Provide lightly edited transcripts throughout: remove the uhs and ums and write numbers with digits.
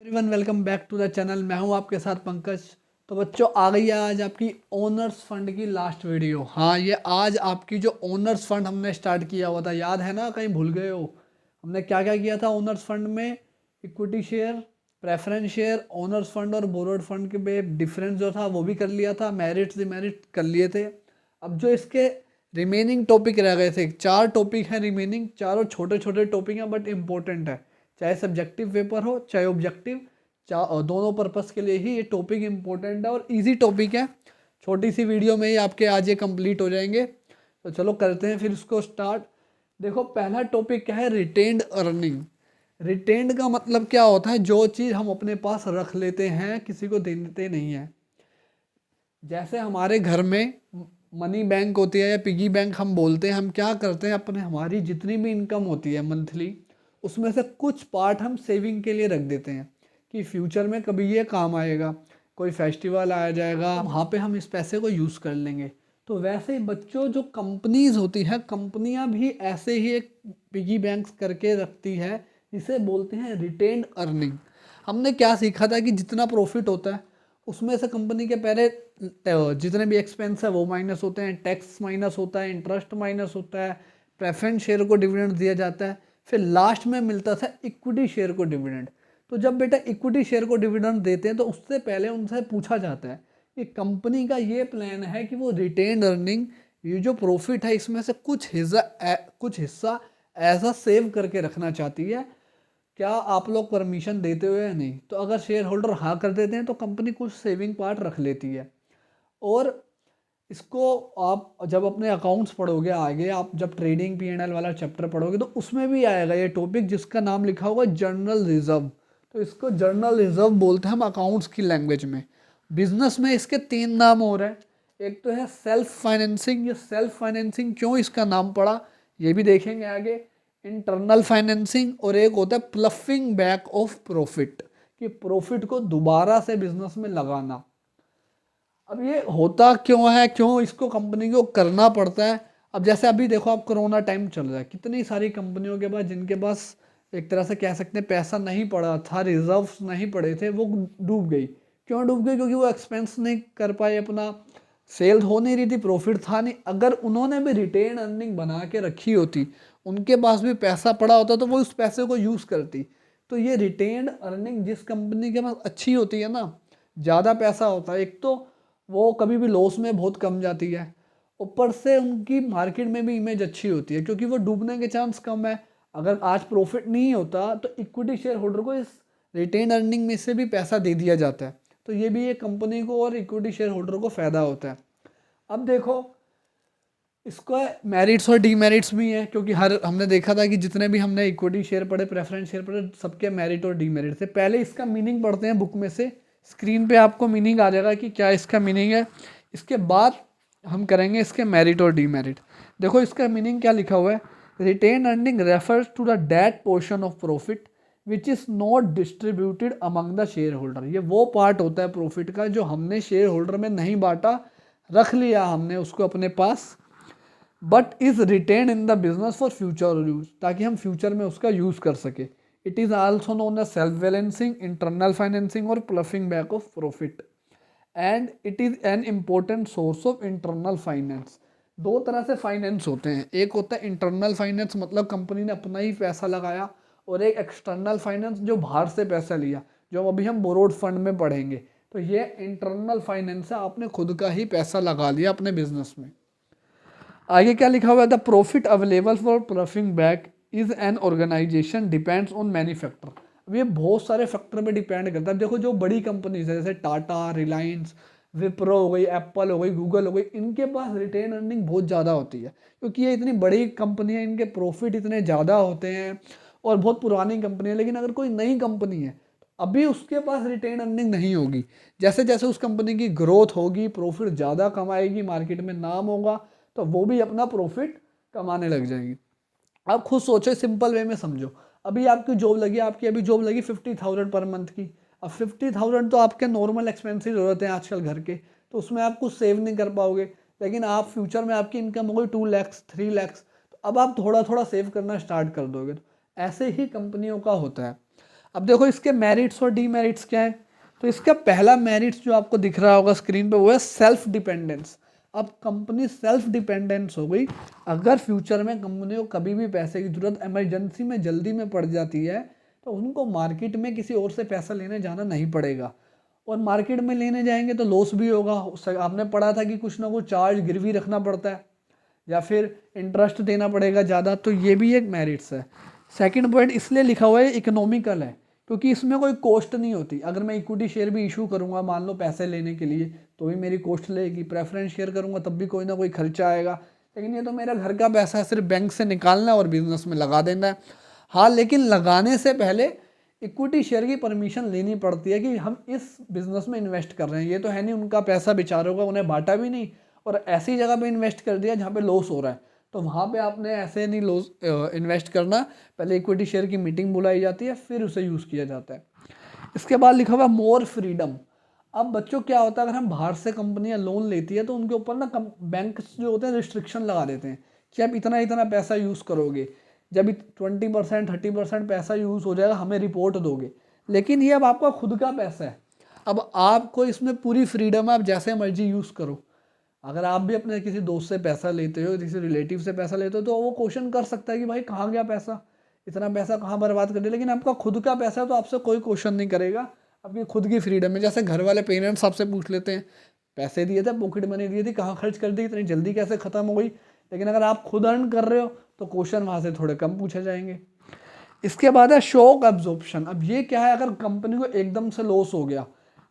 Everyone welcome back to the channel. मैं हूं आपके साथ पंकज। तो बच्चों, आ गई है आज आपकी ओनर्स फंड की लास्ट वीडियो। हाँ, ये आज आपकी जो ओनर्स फंड हमने स्टार्ट किया हुआ था, याद है ना? कहीं भूल गए हो? हमने क्या क्या किया था ओनर्स फंड में? Equity share, preference share, owner's fund और बोरोड फंड के में डिफरेंस जो था वो भी कर लिया था। मेरिट्स डिमेरिट कर लिए थे। अब जो इसके रिमेनिंग टॉपिक रह गए थे, 4 टॉपिक हैं रिमेनिंग। चारों छोटे छोटे टॉपिक हैं बट इम्पोर्टेंट है। चाहे सब्जेक्टिव पेपर हो चाहे ऑब्जेक्टिव, दोनों पर्पस के लिए ही ये टॉपिक इम्पोर्टेंट है और इजी टॉपिक है। छोटी सी वीडियो में ही आपके आज ये कंप्लीट हो जाएंगे। तो चलो करते हैं फिर इसको स्टार्ट। देखो, पहला टॉपिक क्या है? Retained earning. रिटेन्ड का मतलब क्या होता है? जो चीज़ हम अपने पास रख लेते हैं, किसी को देते नहीं है। जैसे हमारे घर में मनी बैंक होती है या पिगी बैंक हम बोलते हैं। हम क्या करते हैं, अपने हमारी जितनी भी इनकम होती है मंथली, उसमें से कुछ पार्ट हम सेविंग के लिए रख देते हैं कि फ्यूचर में कभी ये काम आएगा, कोई फेस्टिवल आ जाएगा, वहाँ पे हम इस पैसे को यूज़ कर लेंगे। तो वैसे ही बच्चों, जो कंपनीज होती है, कंपनियां भी ऐसे ही एक पिगी बैंक करके रखती है, जिसे बोलते हैं रिटेन्ड अर्निंग। हमने क्या सीखा था कि जितना प्रॉफिट होता है उसमें से कंपनी के पहले जितने भी एक्सपेंस है वो माइनस होते हैं, टैक्स माइनस होता है, इंटरेस्ट माइनस होता है, प्रेफरेंस शेयर को डिविडेंड दिया जाता है, फिर लास्ट में मिलता था इक्विटी शेयर को डिविडेंड। तो जब बेटा इक्विटी शेयर को डिविडेंड देते हैं तो उससे पहले उनसे पूछा जाता है कि कंपनी का ये प्लान है कि वो रिटेन अर्निंग, ये जो प्रॉफिट है इसमें से कुछ हिस्सा ऐसा सेव करके रखना चाहती है। क्या आप लोग परमिशन देते हो या नहीं? तो अगर शेयर होल्डर हाँ कर देते हैं तो कंपनी कुछ सेविंग पार्ट रख लेती है। और इसको आप जब अपने अकाउंट्स पढ़ोगे आगे, आप जब ट्रेडिंग P&L वाला चैप्टर पढ़ोगे तो उसमें भी आएगा ये टॉपिक, जिसका नाम लिखा होगा जर्नल रिजर्व। तो इसको जर्नल रिजर्व बोलते हैं हम अकाउंट्स की लैंग्वेज में। बिजनेस में इसके 3 नाम हो रहे हैं। एक तो है सेल्फ फाइनेंसिंग। ये सेल्फ फाइनेंसिंग क्यों इसका नाम पड़ा ये भी देखेंगे आगे। इंटरनल फाइनेंसिंग, और एक होता है प्लफिंग बैक ऑफ प्रॉफिट, कि प्रॉफिट को दोबारा से बिजनेस में लगाना। अब ये होता क्यों है, क्यों इसको कंपनी को करना पड़ता है? अब जैसे अभी देखो, आप कोरोना टाइम चल रहा है, कितनी सारी कंपनियों के पास, जिनके पास एक तरह से कह सकते हैं पैसा नहीं पड़ा था, रिजर्व्स नहीं पड़े थे, वो डूब गई। क्यों डूब गई? क्योंकि वो एक्सपेंस नहीं कर पाए अपना, सेल हो नहीं रही थी, प्रॉफिट था नहीं। अगर उन्होंने भी रिटेन अर्निंग बना के रखी होती, उनके पास भी पैसा पड़ा होता, तो वो उस पैसे को यूज़ करती। तो ये रिटेन अर्निंग जिस कंपनी के पास अच्छी होती है ना, ज़्यादा पैसा होता है, एक तो वो कभी भी लॉस में बहुत कम जाती है, ऊपर से उनकी मार्केट में भी इमेज अच्छी होती है क्योंकि वो डूबने के चांस कम है। अगर आज प्रॉफिट नहीं होता तो इक्विटी शेयर होल्डर को इस रिटेन अर्निंग में से भी पैसा दे दिया जाता है। तो ये भी एक कंपनी को और इक्विटी शेयर होल्डर को फ़ायदा होता है। अब देखो, इसका मेरिट्स और डीमेरिट्स भी हैं, क्योंकि हर हमने देखा था कि जितने भी हमने इक्विटी शेयर पढ़े, प्रेफरेंस शेयर पढ़े, सबके मेरिट और डीमेरिट थे। पहले इसका मीनिंग पढ़ते हैं बुक में से। स्क्रीन पे आपको मीनिंग आ जाएगा कि क्या इसका मीनिंग है। इसके बाद हम करेंगे इसके मेरिट और डीमेरिट। देखो इसका मीनिंग क्या लिखा हुआ है। Retained earning refers to the that portion of profit which is not distributed among the share holder. ये वो पार्ट होता है प्रॉफिट का जो हमने शेयर होल्डर में नहीं बांटा, रख लिया हमने उसको अपने पास, but is written in the business for future use, ताकि हम फ्यूचर में उसका यूज़ कर सके। It is also known as self balancing, internal financing और ploughing back of profit, and it is an important source of internal finance. 2 तरह से finance होते हैं, एक होता है इंटरनल फाइनेंस, मतलब कंपनी ने अपना ही पैसा लगाया, और एक एक्सटर्नल फाइनेंस जो बाहर से पैसा लिया, जो अभी हम बोरोड फंड में पढ़ेंगे। तो ये इंटरनल फाइनेंस है, आपने खुद का ही पैसा लगा लिया अपने बिजनेस में। आगे क्या लिखा हुआ है? The profit available for ploughing back is an organisation depends on many factor. अब ये बहुत सारे फैक्टर पे डिपेंड करता है। देखो, जो बड़ी कंपनीज है जैसे टाटा, रिलायंस, विप्रो हो गई, एप्पल हो गई, गूगल हो गई, इनके पास रिटेन अर्निंग बहुत ज़्यादा होती है क्योंकि ये इतनी बड़ी कंपनी है, इनके प्रॉफिट इतने ज़्यादा होते हैं और बहुत पुरानी कंपनी है। लेकिन अगर कोई नई कंपनी है, अभी उसके पास रिटेन अर्निंग नहीं होगी। जैसे जैसे उस कंपनी की ग्रोथ होगी, प्रॉफिट ज़्यादा कमाएगी, मार्केट में नाम होगा, तो वो भी अपना प्रॉफिट कमाने लग जाएगी। आप खुद सोचो, सिंपल वे में समझो। अभी आपकी जॉब लगी, आपकी अभी जॉब लगी 50,000 पर मंथ की। अब 50,000 तो आपके नॉर्मल एक्सपेंसेस होते हैं आजकल घर के, तो उसमें आप कुछ सेव नहीं कर पाओगे। लेकिन आप फ्यूचर में आपकी इनकम हो गई 2 लाख 3 लाख, तो अब आप थोड़ा थोड़ा सेव करना स्टार्ट कर दोगे। तो ऐसे ही कंपनियों का होता है। अब देखो इसके मेरिट्स और डीमेरिट्स क्या है। तो इसका पहला मेरिट्स जो आपको दिख रहा होगा स्क्रीन पे वो है सेल्फ डिपेंडेंस। अब कंपनी सेल्फ डिपेंडेंस हो गई। अगर फ्यूचर में कंपनी को कभी भी पैसे की जरूरत इमरजेंसी में जल्दी में पड़ जाती है तो उनको मार्केट में किसी और से पैसा लेने जाना नहीं पड़ेगा। और मार्केट में लेने जाएंगे तो लॉस भी होगा। आपने पढ़ा था कि कुछ ना कुछ चार्ज गिरवी रखना पड़ता है या फिर इंटरेस्ट देना पड़ेगा ज़्यादा, तो ये भी एक मेरिट्स है। सेकंड पॉइंट इसलिए लिखा हुआ है इकोनॉमिकल है क्योंकि इसमें कोई कॉस्ट नहीं होती। अगर मैं इक्विटी शेयर भी इशू करूंगा मान लो पैसे लेने के लिए तो भी मेरी कॉस्ट लेगी। प्रेफरेंस शेयर करूंगा तब भी कोई ना कोई खर्चा आएगा। लेकिन ये तो मेरा घर का पैसा है, सिर्फ बैंक से निकालना है और बिजनेस में लगा देना है। हाँ, लेकिन लगाने से पहले इक्विटी शेयर की परमिशन लेनी पड़ती है कि हम इस बिजनेस में इन्वेस्ट कर रहे हैं। ये तो है नहीं उनका पैसा बेचारों का, उन्हें बांटा भी नहीं और ऐसी जगह पे इन्वेस्ट कर दिया जहाँ पे लॉस हो रहा है, तो वहाँ पे आपने ऐसे नहीं लॉस इन्वेस्ट करना। पहले इक्विटी शेयर की मीटिंग बुलाई जाती है फिर उसे यूज़ किया जाता है। इसके बाद लिखा हुआ मोर फ्रीडम। अब बच्चों क्या होता है, अगर हम बाहर से कंपनियां लोन लेती है तो उनके ऊपर ना बैंक जो होते हैं रिस्ट्रिक्शन लगा देते हैं कि आप इतना इतना पैसा यूज़ करोगे, जब 20% 30% पैसा यूज़ हो जाएगा हमें रिपोर्ट दोगे। लेकिन ये अब आपका खुद का पैसा है, अब आपको इसमें पूरी फ्रीडम है, आप जैसे मर्जी यूज़ करो। अगर आप भी अपने किसी दोस्त से पैसा लेते हो, किसी रिलेटिव से पैसा लेते हो, तो वो क्वेश्चन कर सकता है कि भाई कहाँ गया पैसा, इतना पैसा कहाँ बर्बाद कर दिया। लेकिन आपका खुद का पैसा है तो आपसे कोई क्वेश्चन नहीं करेगा, आपकी खुद की फ्रीडम है। जैसे घर वाले पेरेंट्स आपसे पूछ लेते हैं पैसे दिए थे, पॉकेट मनी दी थी, कहाँ खर्च कर दी, इतनी जल्दी कैसे ख़त्म हो गई। लेकिन अगर आप खुद अर्न कर रहे हो तो क्वेश्चन वहाँ से थोड़े कम पूछे जाएंगे। इसके बाद है शॉक एब्जॉर्प्शन। अब ये क्या है, अगर कंपनी को एकदम से लॉस हो गया,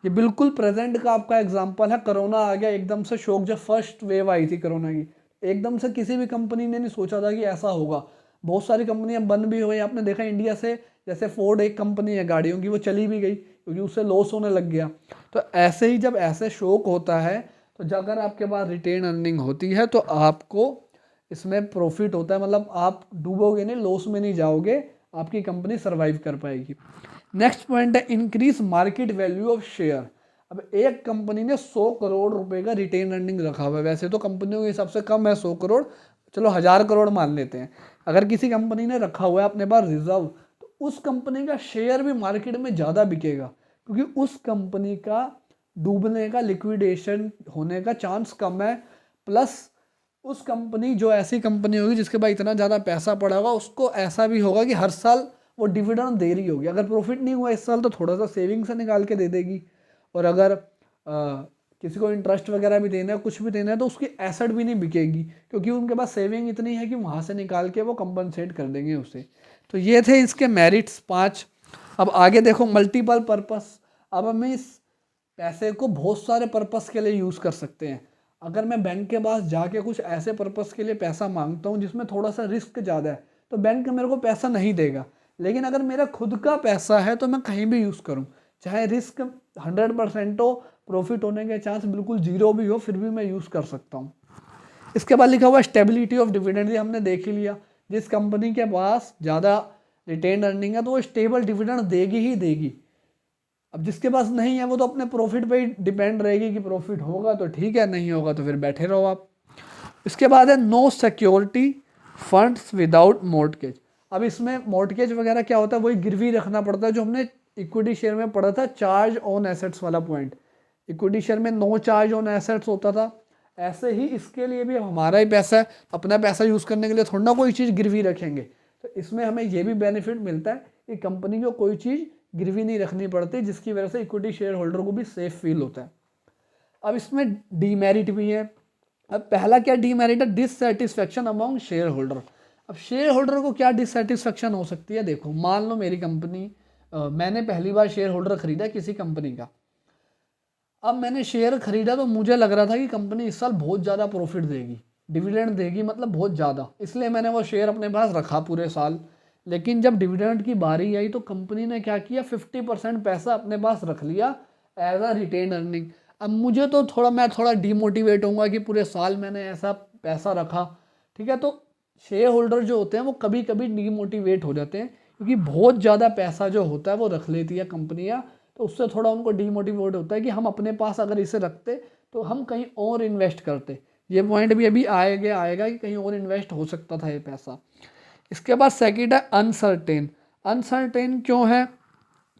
ये बिल्कुल प्रेजेंट का आपका एग्जांपल है। कोरोना आ गया एकदम से शॉक, जब फर्स्ट वेव आई थी कोरोना की, एकदम से किसी भी कंपनी ने नहीं सोचा था कि ऐसा होगा। बहुत सारी कंपनियां बंद भी हो गई। आपने देखा इंडिया से, जैसे फोर्ड एक कंपनी है गाड़ियों की, वो चली भी गई क्योंकि उससे लॉस होने लग गया। तो ऐसे ही जब ऐसे शॉक होता है तो जब अगर आपके पास रिटेन अर्निंग होती है तो आपको इसमें प्रॉफिट होता है, मतलब आप डूबोगे नहीं, लॉस में नहीं जाओगे, आपकी कंपनी सर्वाइव कर पाएगी। नेक्स्ट पॉइंट है increase market value of share. अब एक कंपनी ने 100 करोड़ रुपए का रिटेन अर्निंग रखा हुआ है, वैसे तो कंपनियों के हिसाब से कम है 100 करोड़, चलो 1000 करोड़ मान लेते हैं। अगर किसी कंपनी ने रखा हुआ है अपने पास रिजर्व, तो उस कंपनी का शेयर भी मार्केट में ज़्यादा बिकेगा क्योंकि उस कंपनी का डूबने का, लिक्विडेशन होने का चांस कम है। प्लस उस कंपनी, जो ऐसी कंपनी होगी जिसके पास इतना ज़्यादा पैसा पड़ा होगा, उसको ऐसा भी होगा कि हर साल वो डिविडेंड दे रही होगी। अगर प्रॉफिट नहीं हुआ इस साल तो थोड़ा सा सेविंग से निकाल के दे देगी। और अगर किसी को इंटरेस्ट वगैरह भी देना है, कुछ भी देना है, तो उसकी एसेट भी नहीं बिकेगी क्योंकि उनके पास सेविंग इतनी है कि वहाँ से निकाल के वो कंपनसेट कर देंगे उसे। तो ये थे इसके मेरिट्स 5। अब आगे देखो मल्टीपल पर्पस। अब हम इस पैसे को बहुत सारे पर्पस के लिए यूज़ कर सकते हैं। अगर मैं बैंक के पास जाके कुछ ऐसे पर्पस के लिए पैसा मांगता हूँ जिसमें थोड़ा सा रिस्क ज़्यादा है तो बैंक मेरे को पैसा नहीं देगा। लेकिन अगर मेरा खुद का पैसा है तो मैं कहीं भी यूज़ करूँ, चाहे रिस्क 100% हो, प्रॉफिट होने के चांस बिल्कुल जीरो भी हो, फिर भी मैं यूज़ कर सकता हूँ। इसके बाद लिखा हुआ स्टेबिलिटी ऑफ डिविडेंड। ये हमने देख ही लिया, जिस कंपनी के पास ज़्यादा रिटेन अर्निंग है तो वो स्टेबल डिविडेंड देगी ही देगी। अब जिसके पास नहीं है वो तो अपने प्रॉफिट पे ही डिपेंड रहेगी कि प्रॉफिट होगा तो ठीक है, नहीं होगा तो फिर बैठे रहो आप। इसके बाद है no security funds without mortgage. अब इसमें मॉर्टगेज वगैरह क्या होता है, वही गिरवी रखना पड़ता है जो हमने इक्विटी शेयर में पढ़ा था, चार्ज ऑन एसेट्स वाला पॉइंट। इक्विटी शेयर में नो चार्ज ऑन एसेट्स होता था, ऐसे ही इसके लिए भी हमारा ही पैसा है, अपना पैसा यूज़ करने के लिए थोड़ा ना कोई चीज़ गिरवी रखेंगे। तो इसमें हमें ये भी बेनिफिट मिलता है कि कंपनी को कोई चीज़ गिरवी नहीं रखनी पड़ती, जिसकी वजह से इक्विटी शेयर होल्डर को भी सेफ फील होता है। अब इसमें डीमेरिट भी है। अब पहला क्या डीमेरिट है, डिससेटिस्फेक्शन अमॉन्ग शेयर होल्डर। अब शेयर होल्डर को क्या डिससेटिस्फेक्शन हो सकती है, देखो मान लो मेरी कंपनी, मैंने पहली बार शेयर होल्डर खरीदा किसी कंपनी का। अब मैंने शेयर खरीदा तो मुझे लग रहा था कि कंपनी इस साल बहुत ज़्यादा प्रॉफिट देगी, डिविडेंड देगी, मतलब बहुत ज़्यादा, इसलिए मैंने वो शेयर अपने पास रखा पूरे साल। लेकिन जब डिविडेंड की बारी आई तो कंपनी ने क्या किया, 50% पैसा अपने पास रख लिया एज अ रिटेन अर्निंग। अब मुझे तो मैं थोड़ा डीमोटिवेट होऊंगा कि पूरे साल मैंने ऐसा पैसा रखा, ठीक है। तो शेयर होल्डर जो होते हैं वो कभी कभी डीमोटिवेट हो जाते हैं क्योंकि बहुत ज़्यादा पैसा जो होता है वो रख लेती है कंपनियाँ, तो उससे थोड़ा उनको डीमोटिवेट होता है कि हम अपने पास अगर इसे रखते तो हम कहीं और इन्वेस्ट करते। ये पॉइंट भी अभी आएगा कि कहीं और इन्वेस्ट हो सकता था ये पैसा। इसके बाद सेकंड है अनसर्टेन। अनसर्टेन क्यों है,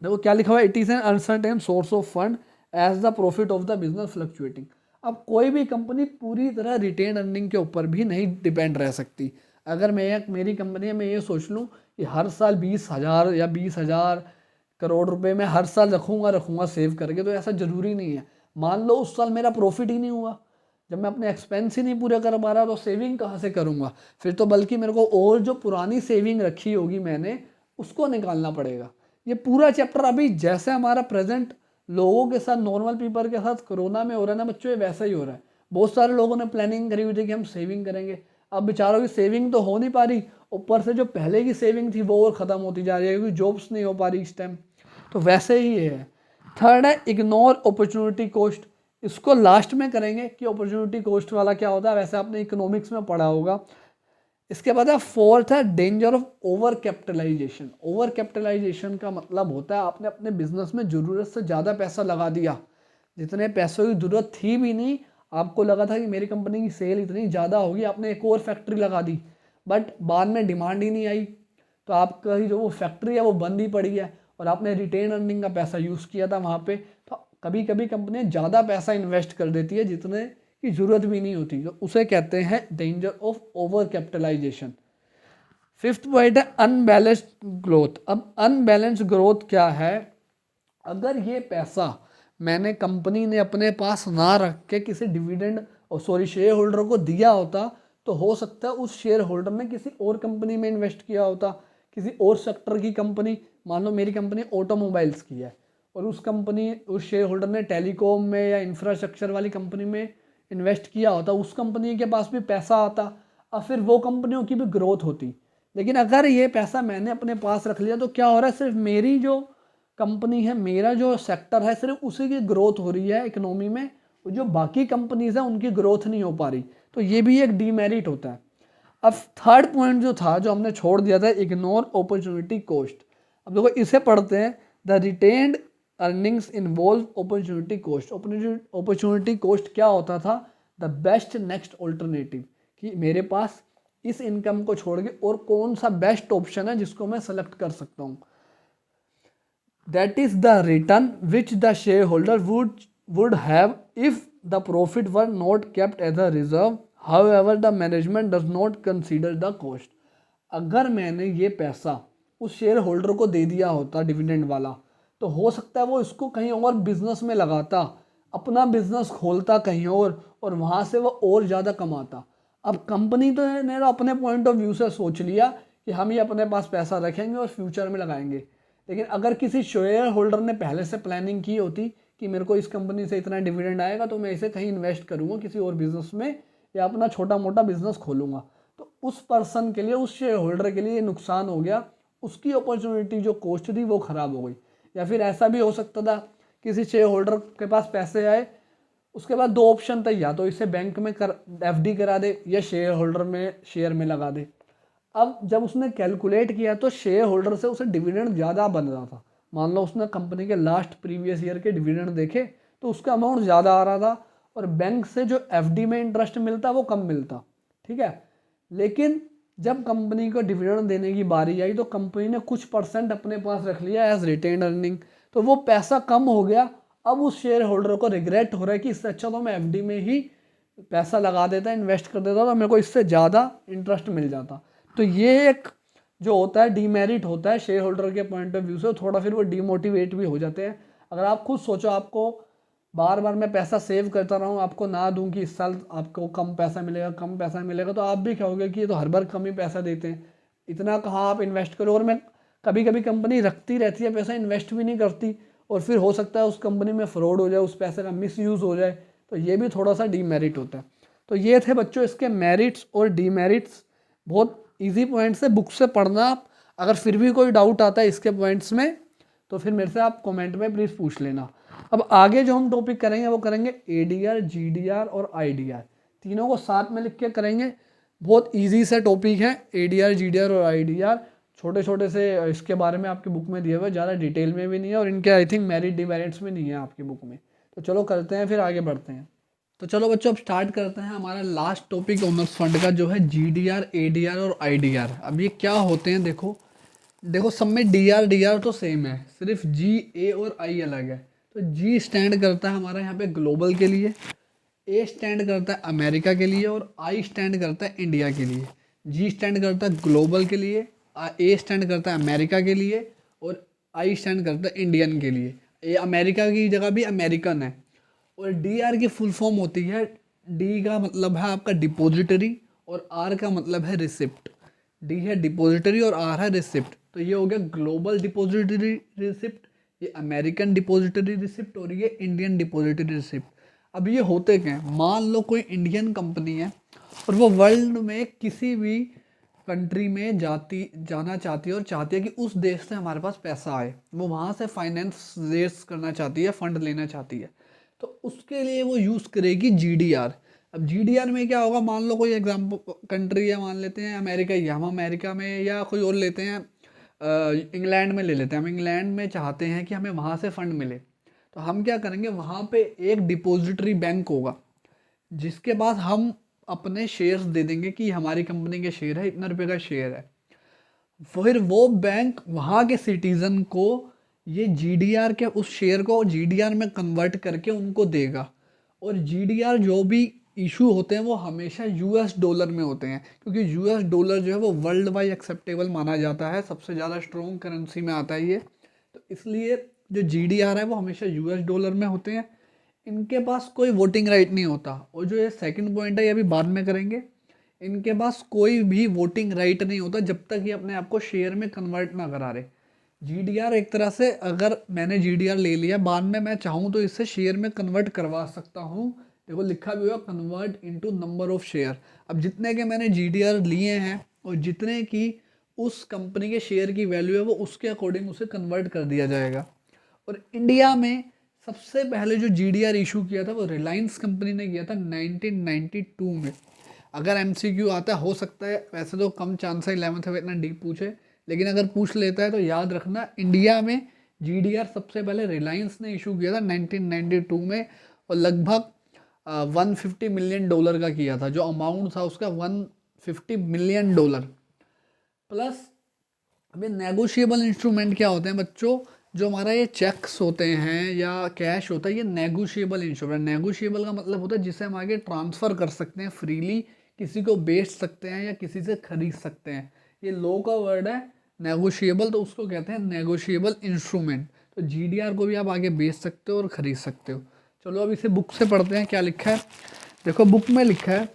देखो क्या लिखा हुआ है, it is an uncertain source of fund as the profit of the business fluctuating. अब कोई भी कंपनी पूरी तरह रिटेन अर्निंग के ऊपर भी नहीं डिपेंड रह सकती। अगर मेरी कंपनी है, मैं ये सोच लूँ कि हर साल 20,000 या 20,000 करोड़ रुपए मैं हर साल रखूँगा सेव करके, तो ऐसा ज़रूरी नहीं है। मान लो उस साल मेरा प्रॉफिट ही नहीं हुआ, जब मैं अपने एक्सपेंस ही नहीं पूरे कर पा रहा, तो सेविंग कहाँ से करूँगा? फिर तो बल्कि मेरे को और जो पुरानी सेविंग रखी होगी मैंने, उसको निकालना पड़ेगा। ये पूरा चैप्टर अभी जैसे हमारा प्रेजेंट लोगों के साथ, नॉर्मल पीपल के साथ कोरोना में हो रहा है ना बच्चों, ये वैसा ही हो रहा है। बहुत सारे लोगों ने प्लानिंग करी हुई थी कि हम सेविंग करेंगे, अब बेचारों की सेविंग तो हो नहीं पा रही, ऊपर से जो पहले की सेविंग थी वो और ख़त्म होती जा रही है, क्योंकि जॉब्स नहीं हो पा रही इस टाइम। तो वैसे ही ये है। थर्ड है इग्नोर अपॉर्चुनिटी कॉस्ट। इसको लास्ट में करेंगे कि अपॉर्चुनिटी कॉस्ट वाला क्या होता है, वैसे आपने इकोनॉमिक्स में पढ़ा होगा। इसके बाद है फोर्थ है danger of over capitalisation. Over capitalisation का मतलब होता है आपने अपने बिजनेस में ज़रूरत से ज़्यादा पैसा लगा दिया, जितने पैसों की ज़रूरत थी भी नहीं। आपको लगा था कि मेरी कंपनी की सेल इतनी ज़्यादा होगी, आपने एक और फैक्ट्री लगा दी, बट बाद में डिमांड ही नहीं आई, तो आपका जो वो फैक्ट्री है वो बंद ही पड़ी है, और आपने रिटेन अर्निंग का पैसा यूज़ किया था वहाँ पे। तो कभी कभी कंपनियाँ ज़्यादा पैसा इन्वेस्ट कर देती है जितने की ज़रूरत भी नहीं होती, तो उसे कहते हैं danger of over capitalisation. Fifth point है अनबैलेंस्ड ग्रोथ। अब अनबैलेंस्ड ग्रोथ क्या है? अगर ये पैसा मैंने कंपनी ने अपने पास ना रख के किसी डिविडेंड शेयर होल्डर को दिया होता, तो हो सकता है उस शेयर होल्डर ने किसी और कंपनी में इन्वेस्ट किया होता, किसी और सेक्टर की कंपनी। मान लो मेरी कंपनी ऑटोमोबाइल्स की है, और उस शेयर होल्डर ने टेलीकॉम में या इंफ्रास्ट्रक्चर वाली कंपनी में इन्वेस्ट किया होता, उस कंपनी के पास भी पैसा आता, और फिर वो कंपनियों की भी ग्रोथ होती। लेकिन अगर ये पैसा मैंने अपने पास रख लिया, तो क्या हो रहा है, सिर्फ मेरी जो कंपनी है, मेरा जो सेक्टर है, सिर्फ उसी की ग्रोथ हो रही है इकोनॉमी में, जो बाकी कंपनीज हैं उनकी ग्रोथ नहीं हो पा रही। तो ये भी एक डीमेरिट होता है। अब थर्ड पॉइंट जो था, जो हमने छोड़ दिया था, इग्नोर अपॉर्चुनिटी कॉस्ट। अब देखो इसे पढ़ते हैं। The retained earnings involve opportunity cost. Opportunity cost क्या होता था? द बेस्ट नेक्स्ट ऑल्टरनेटिव, कि मेरे पास इस इनकम को छोड़ के और कौन सा बेस्ट ऑप्शन है जिसको मैं सेलेक्ट कर सकता हूँ। That is the return which the share holder would have if the profit were not kept as a reserve, however the management does not consider the cost. अगर मैंने ये पैसा उस शेयर होल्डर को दे दिया होता डिविडेंड वाला, तो हो सकता है वो इसको कहीं और बिजनेस में लगाता, अपना बिजनेस खोलता कहीं और वहाँ से वो और ज़्यादा कमाता। अब कंपनी तो ने अपने पॉइंट ऑफ व्यू से सोच लिया कि हम ये अपने पास पैसा रखेंगे और फ्यूचर में लगाएंगे। लेकिन अगर किसी शेयर होल्डर ने पहले से प्लानिंग की होती कि मेरे को इस कंपनी से इतना डिविडेंड आएगा, तो मैं इसे कहीं इन्वेस्ट करूँगा किसी और बिजनेस में, या अपना छोटा मोटा बिजनेस खोलूँगा, तो उस पर्सन के लिए, उस शेयर होल्डर के लिए ये नुकसान हो गया, उसकी अपॉर्चुनिटी जो कॉस्ट थी वो ख़राब हो गई। या फिर ऐसा भी हो सकता था, किसी शेयर होल्डर के पास पैसे आए, उसके बाद दो ऑप्शन था, या तो इसे बैंक में एफडी करा दे, या शेयर होल्डर में शेयर में लगा दे। अब जब उसने कैलकुलेट किया तो शेयर होल्डर से उसे डिविडेंड ज़्यादा बन रहा था। मान लो उसने कंपनी के लास्ट प्रीवियस ईयर के डिविडेंड देखे, तो उसका अमाउंट ज़्यादा आ रहा था, और बैंक से जो एफडी में इंटरेस्ट मिलता वो कम मिलता। ठीक है, लेकिन जब कंपनी को डिविडेंड देने की बारी आई, तो कंपनी ने कुछ परसेंट अपने पास रख लिया एज रिटेन अर्निंग, तो वो पैसा कम हो गया। अब उस शेयर होल्डर को रिग्रेट हो रहा है कि इससे अच्छा तो मैं एफडी में ही पैसा लगा देता, इन्वेस्ट कर देता, तो मेरे को इससे ज़्यादा इंटरेस्ट मिल जाता। तो ये एक जो होता है डीमेरिट होता है शेयर होल्डर के पॉइंट ऑफ व्यू से, थोड़ा फिर वो डीमोटिवेट भी हो जाते हैं। अगर आप खुद सोचो, आपको बार बार मैं पैसा सेव करता रहूँ, आपको ना दूँ कि इस साल आपको कम पैसा मिलेगा, तो आप भी कहोगे कि ये तो हर बार कम ही पैसा देते हैं, इतना कहाँ आप इन्वेस्ट करो। और मैं कभी कभी कंपनी रखती रहती है पैसा, इन्वेस्ट भी नहीं करती, और फिर हो सकता है उस कंपनी में फ्रॉड हो जाए, उस पैसे का मिसयूज़ हो जाए, तो ये भी थोड़ा सा डीमेरिट होता है। तो ये थे बच्चों इसके मेरिट्स और डीमेरिट्स। बहुत इजी पॉइंट्स है, बुक से पढ़ना आप। अगर फिर भी कोई डाउट आता है इसके पॉइंट्स में, तो फिर मेरे से आप कमेंट में प्लीज़ पूछ लेना। अब आगे जो हम टॉपिक करेंगे वो करेंगे एडीआर, जीडीआर और आईडीआर, तीनों को साथ में लिख के करेंगे। बहुत इजी से टॉपिक है एडीआर, जीडीआर और आईडीआर, छोटे छोटे से इसके बारे में आपकी बुक में दिए हुए, ज़्यादा डिटेल में भी नहीं है, और इनके आई थिंक मेरिट डिमेरिट्स भी नहीं है आपकी बुक में। तो चलो करते हैं, फिर आगे बढ़ते हैं। तो चलो बच्चों अब स्टार्ट करते हैं हमारा लास्ट टॉपिक ओनर्स फंड का, जो है जीडीआर, एडीआर और आईडीआर। अब ये क्या होते हैं देखो, देखो सब में डी आर तो सेम है, सिर्फ जी ए और आई अलग है। तो जी स्टैंड करता है हमारा यहाँ पे ग्लोबल के लिए, ए स्टैंड करता है अमेरिका के लिए, और आई स्टैंड करता है इंडिया के लिए। जी स्टैंड करता है ग्लोबल के लिए, ए स्टैंड करता है अमेरिका के लिए, और आई स्टैंड करता है इंडियन के लिए। ये अमेरिका की जगह भी अमेरिकन है। और डी आर की फुल फॉर्म होती है, डी का मतलब है आपका डिपॉजिटरी और आर का मतलब है रिसिप्ट। डी है डिपॉजिटरी और आर है रिसिप्ट। तो ये हो गया ग्लोबल डिपॉजिटरी रिसिप्ट, ये अमेरिकन डिपॉजिटरी रिसिप्ट, और ये इंडियन डिपॉजिटरी रिसिप्ट। अब ये होते क्या हैं, मान लो कोई इंडियन कंपनी है और वो वर्ल्ड में किसी भी कंट्री में जाना चाहती है और चाहती है कि उस देश से हमारे पास पैसा आए, वो वहाँ से फाइनेंस रेस करना चाहती है, फंड लेना चाहती है। तो उसके लिए वो यूज़ करेगी GDR। अब GDR में क्या होगा, मान लो कोई एग्जाम्पल कंट्री है, मान लेते हैं अमेरिका ही है, हम अमेरिका में, या कोई और लेते हैं इंग्लैंड में ले लेते हैं, हम इंग्लैंड में चाहते हैं कि हमें वहाँ से फंड मिले। तो हम क्या करेंगे, वहाँ पे एक डिपॉजिटरी बैंक होगा जिसके पास हम अपने शेयर्स दे देंगे कि हमारी कंपनी के शेयर है, इतना रुपए का शेयर है। फिर वो बैंक वहाँ के सिटीज़न को ये GDR के उस शेयर को GDR में कन्वर्ट करके उनको देगा। और GDR जो भी इशू होते हैं वो हमेशा US डॉलर में होते हैं, क्योंकि US डॉलर जो है वो वर्ल्ड वाइड एक्सेप्टेबल माना जाता है, सबसे ज़्यादा स्ट्रॉन्ग करेंसी में आता है ये। तो इसलिए जो GDR है वो हमेशा US डॉलर में होते हैं। इनके पास कोई वोटिंग राइट नहीं होता। और जो ये सेकंड पॉइंट है ये अभी बाद में करेंगे, इनके पास कोई भी वोटिंग राइट नहीं होता जब तक ये अपने आप को शेयर में कन्वर्ट ना करा रहे। GDR एक तरह से, अगर मैंने GDR ले लिया, बाद में मैं चाहूँ तो इससे शेयर में कन्वर्ट करवा सकता हूँ। देखो लिखा भी हुआ convert into number of share. अब जितने के मैंने GDR लिए हैं और जितने की उस कंपनी के शेयर की वैल्यू है वो उसके अकॉर्डिंग उसे कन्वर्ट कर दिया जाएगा। और इंडिया में सबसे पहले जो GDR इशू किया था वो रिलायंस कंपनी ने किया था 1992 में। अगर MCQ आता हो सकता है, वैसे तो कम चांस है 11th में इतना डीप पूछे, लेकिन अगर पूछ लेता है तो याद रखना इंडिया में GDR सबसे पहले रिलायंस ने इशू किया था 1992 में। और लगभग 150 मिलियन डॉलर का किया था, जो अमाउंट था उसका 150 मिलियन डॉलर प्लस। अब ये नेगोशिएबल इंस्ट्रूमेंट क्या होते हैं बच्चों, जो हमारा ये चेक्स होते हैं या कैश होता है, ये नेगोशिएबल इंस्ट्रूमेंट। नेगोशिएबल का मतलब होता है जिसे हम आगे ट्रांसफ़र कर सकते हैं फ्रीली, किसी को बेच सकते हैं या किसी से खरीद सकते हैं। ये लॉ का वर्ड है नेगोशिएबल, तो उसको कहते हैं नेगोशिएबल इंस्ट्रूमेंट। तो GDR को भी आप आगे बेच सकते हो और ख़रीद सकते हो। चलो अब इसे बुक से पढ़ते हैं क्या लिखा है। देखो बुक में लिखा है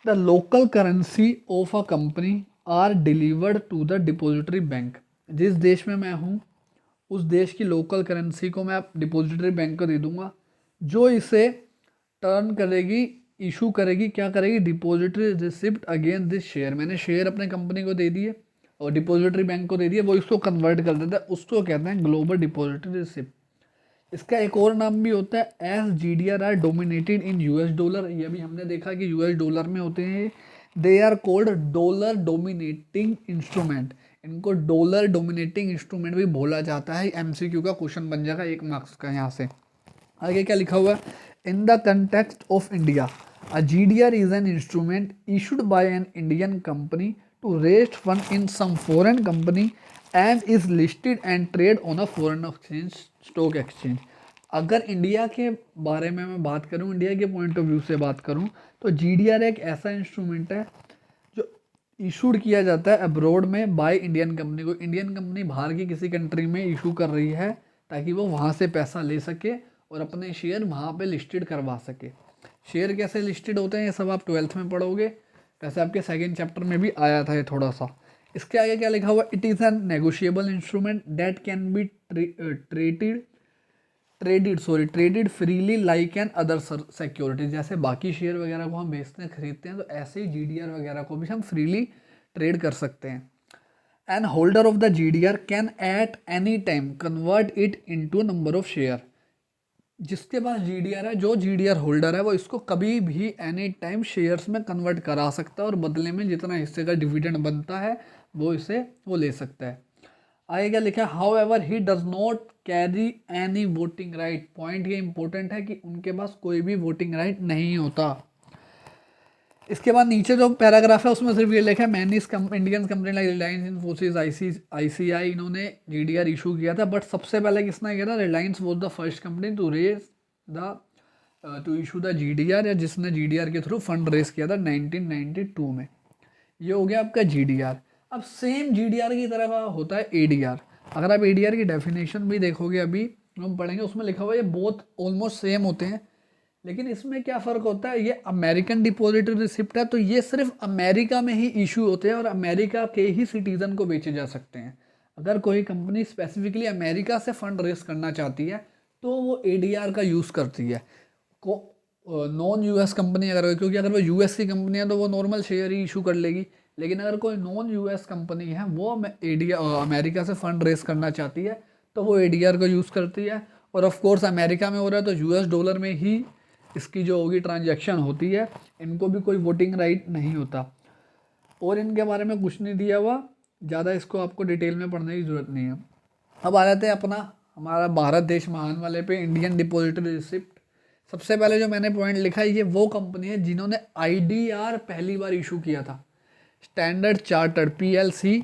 the local currency of a company are delivered to the depository bank. जिस देश में मैं हूँ उस देश की लोकल करेंसी को मैं डिपॉजिटरी बैंक को दे दूंगा, जो इसे टर्न करेगी, इशू करेगी, क्या करेगी, depository receipt again this share. मैंने शेयर अपने कंपनी को दे दिए और डिपॉजिटरी बैंक को दे दिए, वो इसको कन्वर्ट कर देता है, उसको कहते हैं ग्लोबल डिपॉजिटरी रिसिप्ट। इसका एक और नाम भी होता है as GDR are dominated in US dollar. ये भी हमने देखा कि US डॉलर में होते हैं। They are called dollar dominating instrument. इनको डॉलर डोमिनेटिंग इंस्ट्रूमेंट भी बोला जाता है। MCQ का क्वेश्चन बन जाएगा 1 मार्क्स का। यहाँ से आगे क्या लिखा हुआ है, in the context of India a GDR is an instrument issued by an Indian company to raise fund in some foreign company and is listed and trade on a foreign exchange stock exchange. अगर India के बारे में मैं बात करूं, India के point of view से बात करूं, तो GDR एक ऐसा इंस्ट्रूमेंट है जो इशूड किया जाता है अब्रॉड में बाय इंडियन कंपनी को। इंडियन कंपनी बाहर की किसी कंट्री में इशू कर रही है ताकि वो वहाँ से पैसा ले सके और अपने शेयर वहाँ पे लिस्टेड करवा सके। शेयर कैसे लिस्टेड होते हैं ये सब आप 12th में पढ़ोगे, वैसे आपके सेकेंड चैप्टर में भी आया था ये थोड़ा सा। इसके आगे क्या लिखा हुआ, it is N negotiable instrument that can be traded freely like an other security. जैसे बाकी शेयर वगैरह को हम बेचते हैं खरीदते हैं, तो ऐसे ही GDR वगैरह को भी हम फ्रीली ट्रेड कर सकते हैं। An holder of the GDR can at any time convert it into number of share. जिसके पास GDR है, जो GDR होल्डर है, वो इसको कभी भी एनी टाइम शेयर्स में कन्वर्ट करा सकता है और बदले में जितना हिस्से का डिविडेंड बनता है वो ले सकता है। आगे क्या लिखा है, how ever he does not carry any voting right. Point ये इंपॉर्टेंट है कि उनके पास कोई भी वोटिंग राइट नहीं होता। इसके बाद नीचे जो पैराग्राफ है उसमें सिर्फ ये लिखा है many Indian company like Reliance, Infosys, ICI इन्होंने जीडीआर इशू किया था। बट सबसे पहले किसने किया था? Reliance was the first company to raise the to issue the GDR, या जिसने जीडीआर के थ्रू फंड रेज किया था 1992 में। ये हो गया आपका जीडीआर। अब सेम जीडीआर की तरह का होता है एडीआर। अगर आप एडीआर की डेफिनेशन भी देखोगे अभी हम पढ़ेंगे, उसमें लिखा हुआ है ये बोथ ऑलमोस्ट सेम होते हैं, लेकिन इसमें क्या फ़र्क होता है? ये अमेरिकन डिपॉजिटरी रिसिप्ट है तो ये सिर्फ अमेरिका में ही इशू होते हैं और अमेरिका के ही सिटीज़न को बेचे जा सकते हैं। अगर कोई कंपनी स्पेसिफिकली अमेरिका से फंड रेस करना चाहती है तो वो एडीआर का यूज़ करती है। को नॉन यूएस कंपनी अगर, क्योंकि अगर वो यूएस की कंपनी है तो वो नॉर्मल शेयर ही इशू कर लेगी, लेकिन अगर कोई नॉन यूएस कंपनी है वो अमेरिका से फंड रेस करना चाहती है तो वो एडीआर को यूज़ करती है। और ऑफ कोर्स अमेरिका में हो रहा है तो यूएस डॉलर में ही इसकी जो होगी ट्रांजैक्शन होती है। इनको भी कोई वोटिंग राइट नहीं होता और इनके बारे में कुछ नहीं दिया हुआ ज़्यादा, इसको आपको डिटेल में पढ़ने की ज़रूरत नहीं है। अब आ जाते हैं हमारा भारत देश महान वाले पे, इंडियन डिपॉजिटरी रिसिप्ट। सबसे पहले जो मैंने पॉइंट लिखा है, ये वो कंपनी है जिन्होंने आईडीआर पहली बार इशू किया था। स्टैंडर्ड चार्टर्ड पीएलसी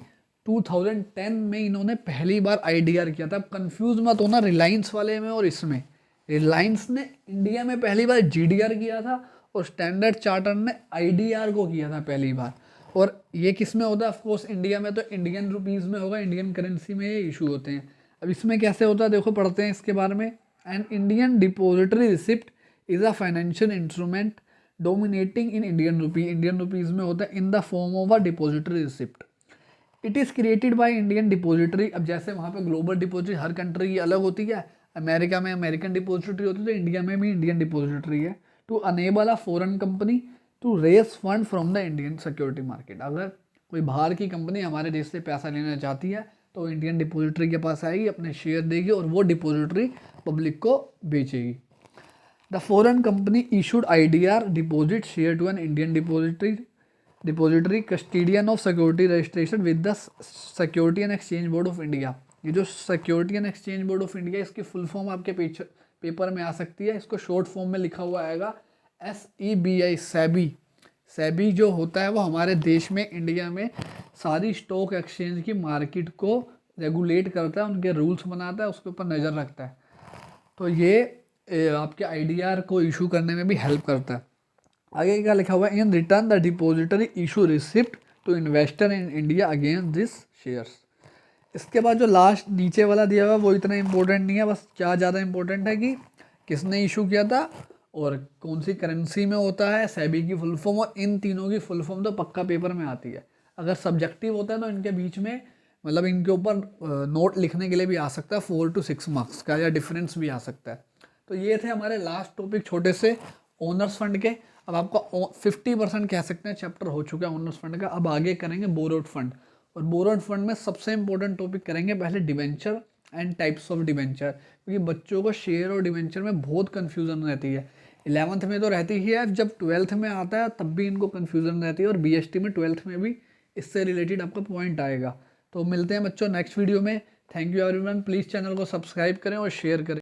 2010 में इन्होंने पहली बार आईडीआर किया था। अब कंफ्यूज मत होना रिलायंस वाले में और इसमें। रिलायंस ने इंडिया में पहली बार जीडीआर किया था और स्टैंडर्ड चार्टर्ड ने आईडीआर को किया था पहली बार। और ये किस में होता है? ऑफकोर्स इंडिया में तो इंडियन रुपीज़ में होगा, इंडियन करेंसी में ये इशू होते हैं। अब इसमें कैसे होता है देखो, पढ़ते हैं इसके बारे में। N Indian depository receipt is a financial instrument dominating in Indian rupee, Indian rupees में होता है, in the form of a depository receipt. It is created by Indian depository. अब जैसे वहाँ पे ग्लोबल डिपॉजिटरी हर कंट्री की अलग होती है, अमेरिका में अमेरिकन डिपॉजिटरी होती है तो इंडिया में भी इंडियन डिपॉजिटरी है। To enable a foreign company to raise fund from the Indian security market. अगर कोई बाहर की कंपनी हमारे देश से पैसा लेना चाहती है तो इंडियन डिपॉजिटरी के पास आएगी, अपने शेयर देगी और वो डिपॉजिटरी पब्लिक को बेचेगी। The foreign company issued IDR deposit share to an Indian depository custodian of security registration with the security and exchange board of India. ये जो security and exchange board of India, इसकी full form आपके paper में आ सकती है। इसको short form में लिखा हुआ आएगा SEBI, सेबी। सेबी जो होता है वो हमारे देश में इंडिया में सारी स्टॉक एक्सचेंज की मार्केट को रेगुलेट करता है, उनके रूल्स बनाता है, उसके ऊपर नज़र रखता है। तो ये आपके आईडीआर को इशू करने में भी हेल्प करता है। आगे क्या लिखा हुआ है? In return the depository issue receipt to investor in India against this shares. इसके बाद जो लास्ट नीचे वाला दिया हुआ है वो इतना इंपॉर्टेंट नहीं है, बस क्या ज़्यादा इंपॉर्टेंट है कि किसने इशू किया था और कौन सी करेंसी में होता है, सेबी की फुल फॉर्म, और इन तीनों की फुल फॉर्म तो पक्का पेपर में आती है। अगर सब्जेक्टिव होता है तो इनके बीच में मतलब इनके ऊपर नोट लिखने के लिए भी आ सकता है 4 to 6 मार्क्स का, या डिफरेंस भी आ सकता है। तो ये थे हमारे लास्ट टॉपिक छोटे से ओनर्स फंड के। अब आपका 50% कह सकते हैं चैप्टर हो चुका है ओनर्स फंड का। अब आगे करेंगे बोरोड फंड, और बोरोड फंड में सबसे इंपॉर्टेंट टॉपिक करेंगे पहले debenture and types of debenture, क्योंकि बच्चों को शेयर और डिवेंचर में बहुत कन्फ्यूज़न रहती है। 11th में तो रहती ही है, जब 12th में आता है तब भी इनको कन्फ्यूज़न रहती है, और बीएसटी में 12th में भी इससे रिलेटेड आपका पॉइंट आएगा। तो मिलते हैं बच्चों नेक्स्ट वीडियो में। Thank you everyone, please channel को सब्सक्राइब करें और शेयर करें।